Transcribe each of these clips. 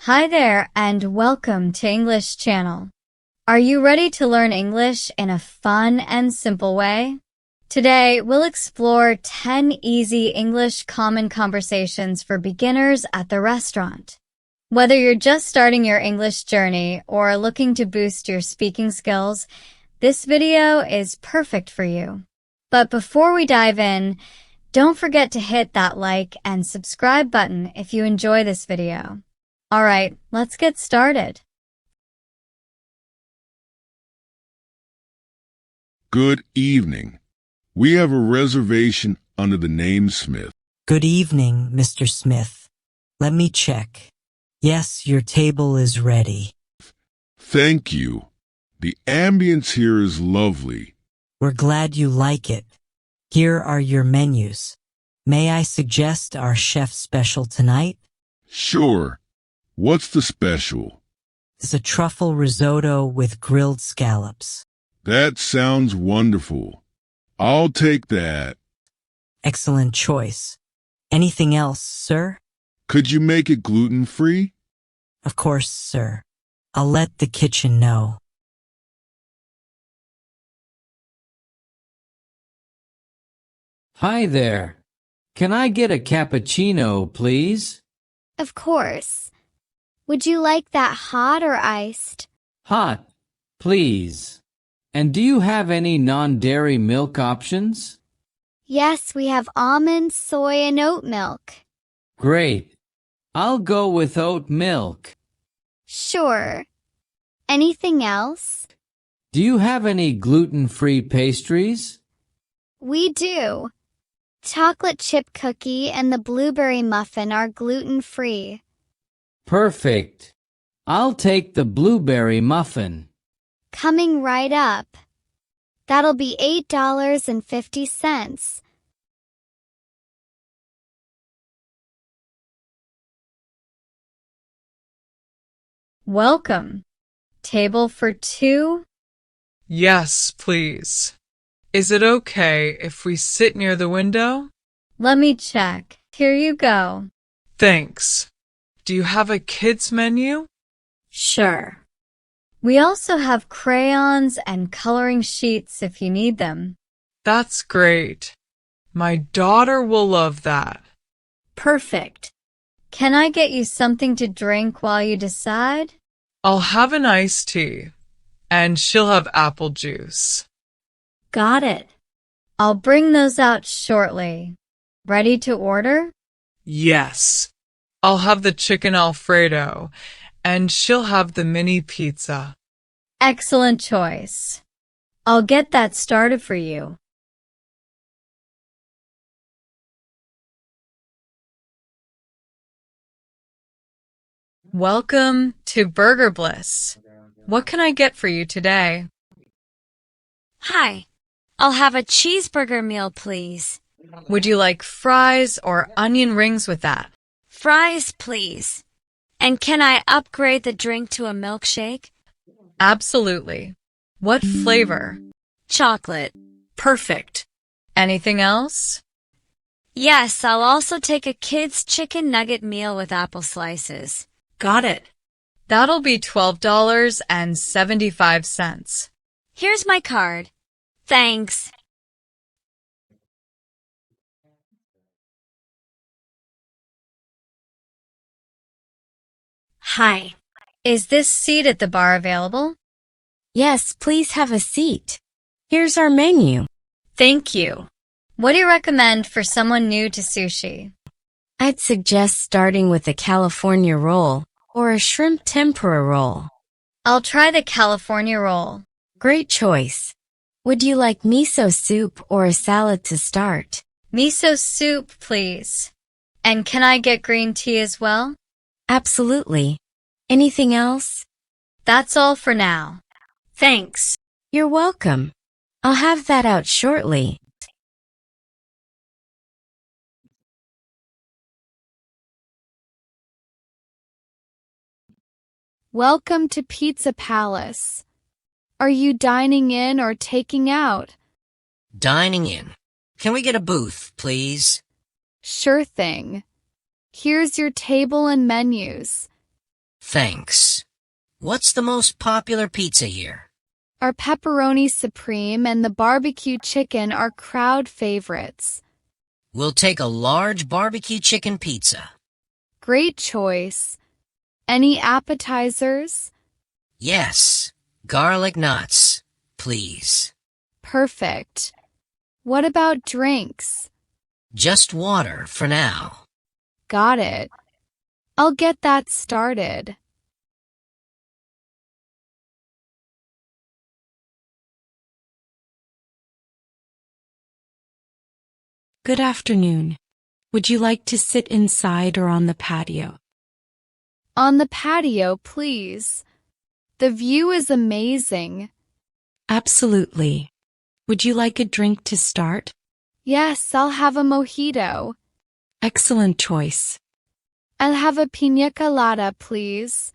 Hi there and welcome to English Channel. Are you ready to learn English in a fun and simple way? Today, we'll explore 10 easy English common conversations for beginners at the restaurant. Whether you're just starting your English journey or looking to boost your speaking skills, this video is perfect for you. But before we dive in, don't forget to hit that like and subscribe button if you enjoy this video. All right, let's get started. Good evening. We have a reservation under the name Smith. Good evening, Mr. Smith. Let me check. Yes, your table is ready. Thank you. The ambience here is lovely. We're glad you like it. Here are your menus. May I suggest our chef special tonight? Sure. What's the special? It's a truffle risotto with grilled scallops. That sounds wonderful. I'll take that. Excellent choice. Anything else, sir? Could you make it gluten-free? Of course, sir. I'll let the kitchen know. Hi there. Can I get a cappuccino, please? Of course. Would you like that hot or iced? Hot, please. And do you have any non-dairy milk options? Yes, we have almond, soy, and oat milk. Great. I'll go with oat milk. Sure. Anything else? Do you have any gluten-free pastries? We do. Chocolate chip cookie and the blueberry muffin are gluten-free. Perfect. I'll take the blueberry muffin. Coming right up. That'll be $8.50. Welcome. Table for two? Yes, please. Is it okay if we sit near the window? Let me check. Here you go. Thanks. Do you have a kids menu? Sure. We also have crayons and coloring sheets if you need them. That's great. My daughter will love that. Perfect. Can I get you something to drink while you decide? I'll have an iced tea, and she'll have apple juice. Got it. I'll bring those out shortly. Ready to order? Yes. I'll have the chicken Alfredo, and she'll have the mini pizza. Excellent choice. I'll get that started for you. Welcome to Burger Bliss. What can I get for you today? Hi. I'll have a cheeseburger meal, please. Would you like fries or onion rings with that? Fries, please. And can I upgrade the drink to a milkshake? Absolutely. What flavor? Chocolate. Perfect. Anything else? Yes, I'll also take a kid's chicken nugget meal with apple slices. Got it. That'll be $12.75. Here's my card. Thanks. Hi. Is this seat at the bar available? Yes, please have a seat. Here's our menu. Thank you. What do you recommend for someone new to sushi? I'd suggest starting with a California roll or a shrimp tempura roll. I'll try the California roll. Great choice. Would you like miso soup or a salad to start? Miso soup, please. And can I get green tea as well? Absolutely. Anything else? That's all for now. Thanks. You're welcome. I'll have that out shortly. Welcome to Pizza Palace. Are you dining in or taking out? Dining in. Can we get a booth, please? Sure thing. Here's your table and menus. Thanks. What's the most popular pizza here? Our pepperoni supreme and the barbecue chicken are crowd favorites. We'll take a large barbecue chicken pizza. Great choice. Any appetizers? Yes. Garlic nuts, please. Perfect. What about drinks? Just water for now. Got it. I'll get that started. Good afternoon. Would you like to sit inside or on the patio? On the patio, please. The view is amazing. Absolutely. Would you like a drink to start? Yes, I'll have a mojito. Excellent choice. I'll have a piña colada, please.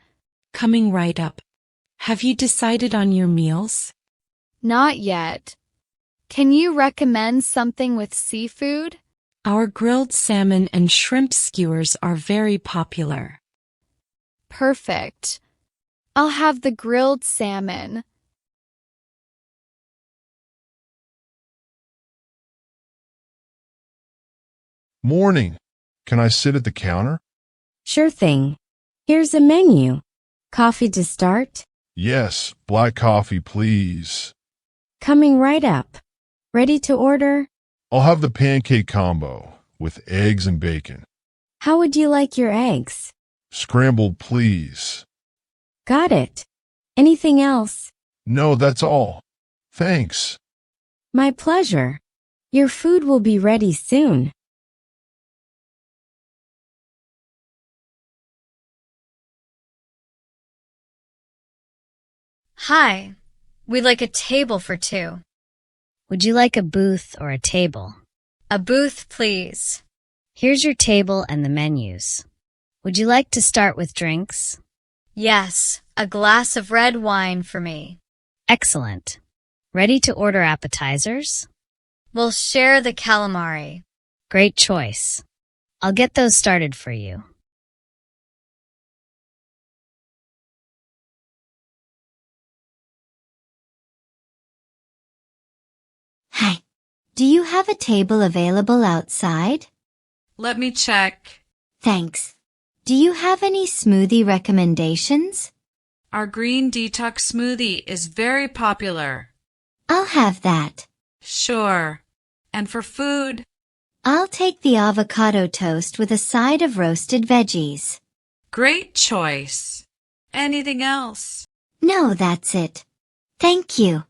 Coming right up. Have you decided on your meals? Not yet. Can you recommend something with seafood? Our grilled salmon and shrimp skewers are very popular. Perfect. I'll have the grilled salmon. Morning. Can I sit at the counter? Sure thing. Here's a menu. Coffee to start? Yes, black coffee, please. Coming right up. Ready to order? I'll have the pancake combo with eggs and bacon. How would you like your eggs? Scrambled, please. Got it. Anything else? No, that's all. Thanks. My pleasure. Your food will be ready soon. Hi, we'd like a table for two. Would you like a booth or a table? A booth, please. Here's your table and the menus. Would you like to start with drinks? Yes, a glass of red wine for me. Excellent. Ready to order appetizers? We'll share the calamari. Great choice. I'll get those started for you. Hi. Do you have a table available outside? Let me check. Thanks. Do you have any smoothie recommendations? Our green detox smoothie is very popular. I'll have that. Sure. And for food? I'll take the avocado toast with a side of roasted veggies. Great choice. Anything else? No, that's it. Thank you.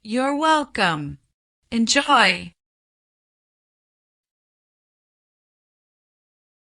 You're welcome. Enjoy.